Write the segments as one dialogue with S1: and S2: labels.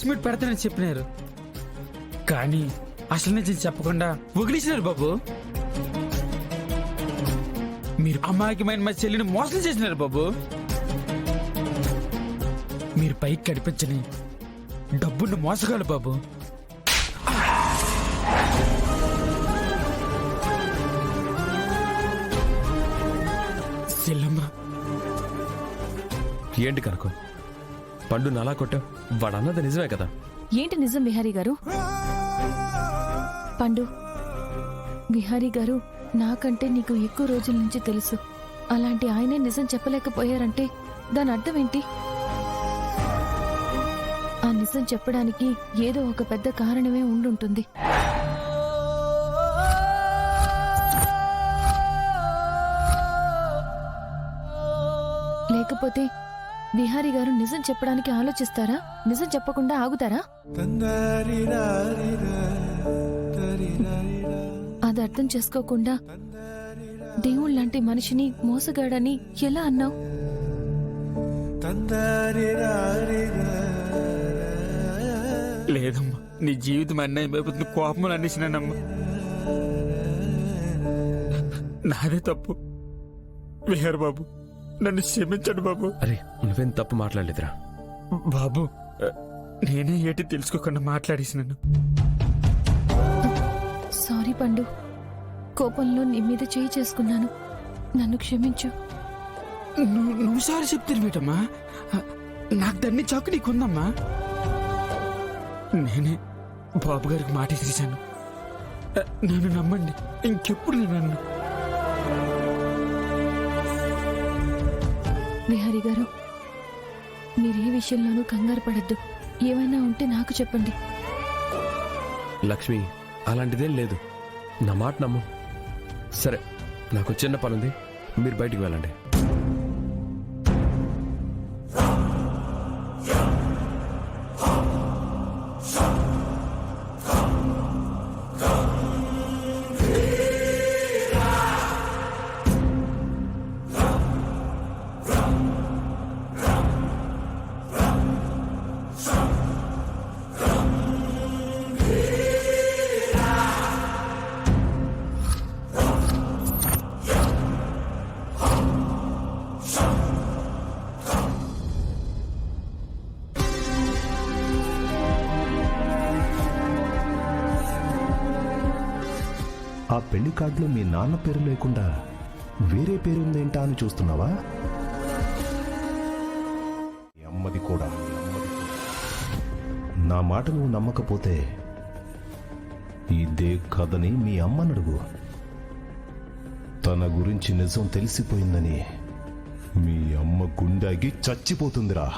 S1: Press meet పెడతానని చెప్పినారు, కానీ అసలు నిజం చెప్పకుండా వదిలేసినారు బాబు. మీరు అమాయకమైన మా చెల్లిని మోసం చేసినారు బాబు. మీరు పైకి కనిపించని డబ్బును మోసగాలు బాబు. చెల్లమ్మ,
S2: ఏంటి కనుకో పండు నలా కొట్టావు? వాడన్నది నిజమే కదా?
S3: ఏంటి నిజం విహారీ గారు? పండు, విహారీ గారు నాకంటే నీకు ఎక్కువ రోజుల నుంచి తెలుసు. అలాంటి ఆయనే నిజం చెప్పలేకపోయారంటే దాని అర్థం ఏంటి? ఆ నిజం చెప్పడానికి ఏదో ఒక పెద్ద కారణమే ఉండుంటుంది. లేకపోతే విహారీ గారు నిజం చెప్పడానికి ఆలోచిస్తారా? నిజం చెప్పకుండా ఆగుతారా? అది అర్థం చేసుకోకుండా దేవుళ్ళంటి మనిషిని మోసగాడని ఎలా అన్నావు?
S1: లేదమ్మా, నీ జీవితం అన్యాయం అయిపోతుంది, కోపం అనేసినానమ్మా. నాదే తప్పు. విహార్ బాబు, నన్ను క్షమించండి బాబు.
S2: అరే నువ్వేం తప్పు మాట్లాడలేదురా
S1: బాబు. నేనే ఏటి తెలుసుకోకుండా మాట్లాడేసినాను.
S3: సారీ పండు, కోపంలో నీ మీద చేయి చేసుకున్నాను, నన్ను క్షమించు.
S1: నువ్వు సారి చెప్తారు బేటమ్మా. నాకు దాన్ని చాకు నీకుందమ్మా. నేనే బాబు గారికి మాట ఇచ్చేసాను. నన్ను నమ్మండి, ఇంకెప్పుడు నేను నన్ను.
S3: విహారీ గారు, మీరే విషయంలోనూ కంగారు పడద్దు. ఏమైనా ఉంటే నాకు చెప్పండి.
S2: లక్ష్మి, అలాంటిదేం లేదు, నా మాట నమ్ము. సరే, నాకు చిన్న పనుంది, మీరు బయటికి వెళ్ళండి.
S4: ఆ పెళ్లి కార్డులో మీ నాన్న పేరు లేకుండా వేరే పేరు ఉందేంటా అని చూస్తున్నావా? అమ్మది కూడా. నా మాట నువ్వు నమ్మకపోతే ఇదే కథని మీ అమ్మనడుగు. తన గురించి నిజం తెలిసిపోయిందని మీ అమ్మ గుండాగి చచ్చిపోతుందిరా.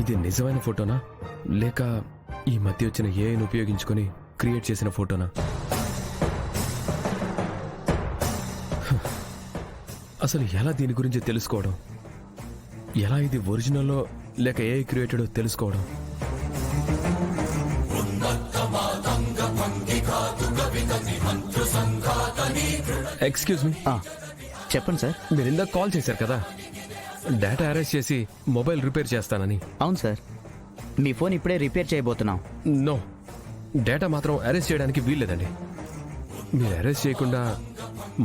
S2: ఇది నిజమైన ఫోటోనా, లేక ఈ మధ్య వచ్చిన ఏఐని ఉపయోగించుకొని క్రియేట్ చేసిన ఫోటోనా? అసలు ఎలా దీని గురించి తెలుసుకోవడం? ఎలా ఇది ఒరిజినల్లో లేక ఏఐ క్రియేటెడో తెలుసుకోవడం? Excuse me.
S5: చెప్పండి సార్.
S2: మీరు ఇందాక కాల్ చేశారు కదా, డేటా అరేంజ్ చేసి మొబైల్ రిపేర్ చేస్తానని.
S5: అవును సార్, మీ ఫోన్ ఇప్పుడే రిపేర్ చేయబోతున్నాం.
S2: నో, డేటా మాత్రం అరేంజ్ చేయడానికి వీల్లేదండి. మీరు అరేంజ్ చేయకుండా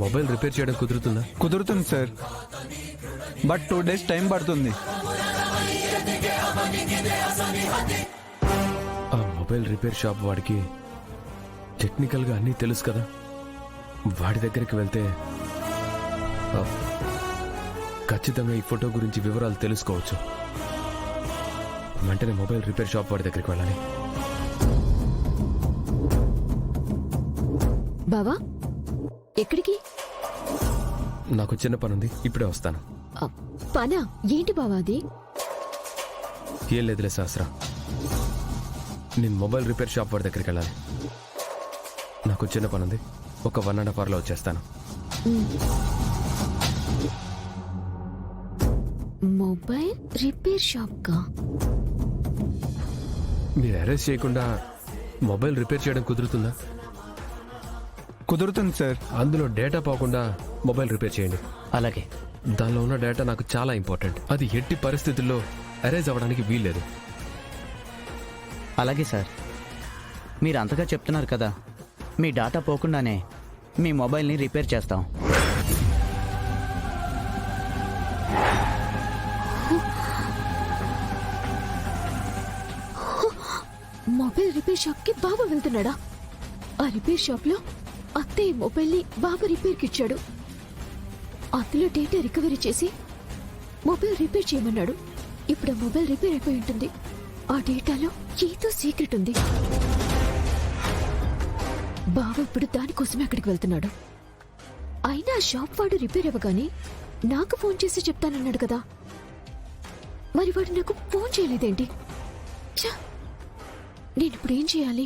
S2: మొబైల్ రిపేర్ చేయడం కుదురుతుందా?
S6: కుదురుతుంది సార్, బట్ 2 days టైం పడుతుంది.
S2: ఆ మొబైల్ రిపేర్ షాప్ వాడికి టెక్నికల్గా అన్నీ తెలుసు కదా. వాడి దగ్గరికి వెళ్తే ఖచ్చితంగా ఈ ఫోటో గురించి వివరాలు తెలుసుకోవచ్చు. వెంటనే మొబైల్ రిపేర్ షాప్ వాడి దగ్గరికి వెళ్ళాలి.
S7: బావా, ఎక్కడికి?
S2: నాకు చిన్న పనుంది, ఇప్పుడే వస్తాను.
S7: పనా? ఏంటి బావా అది?
S2: ఏం లేదులే శాస్త్ర, నేను మొబైల్ రిపేర్ షాప్ వాడి దగ్గరికి వెళ్ళాలి. నాకు చిన్న పనుంది, ఒక 1.5 hourలో వచ్చేస్తాను.
S7: మొబైల్ రిపేర్ షాప్ కా?
S2: మీరు అరెస్ట్ చేయకుండా మొబైల్ రిపేర్ చేయడం కుదురుతుందా?
S6: కుదురుతుంది సార్.
S2: అందులో డేటా పోకుండా మొబైల్ రిపేర్ చేయండి.
S5: అలాగే.
S2: దానిలో ఉన్న డేటా నాకు చాలా ఇంపార్టెంట్. అది ఎట్టి పరిస్థితుల్లో అరేంజ్ అవ్వడానికి వీల్లేదు.
S5: అలాగే సార్, మీరు అంతగా చెప్తున్నారు కదా, మీ డాటా పోకుండానే మీ మొబైల్ని రిపేర్ చేస్తాం.
S7: మొబైల్ రిపేర్ షాప్ కి బాబా వెళ్తున్నాడా? ఆ రిపేర్ షాప్ లో అత్తయ్య మొబైల్ ని బాబా రిపేర్ కి ఇచ్చాడు. అందులో డేటా రికవరీ చేసి మొబైల్ రిపేర్ చేయమన్నాడు. ఇప్పుడు ఆ మొబైల్ రిపేర్ అయిపోయి ఉంటుంది. ఆ డేటాలో ఏదో సీక్రెట్ ఉంది. బాబా ఇప్పుడు దానికోసమే అక్కడికి వెళ్తున్నాడు. అయినా ఆ షాప్ వాడు రిపేర్ అవ్వగానే నాకు ఫోన్ చేసి చెప్తానన్నాడు కదా, మరి వాడు నాకు ఫోన్ చేయలేదేంటి? ఛ! నేను ఇప్పుడు ఏం చేయాలి?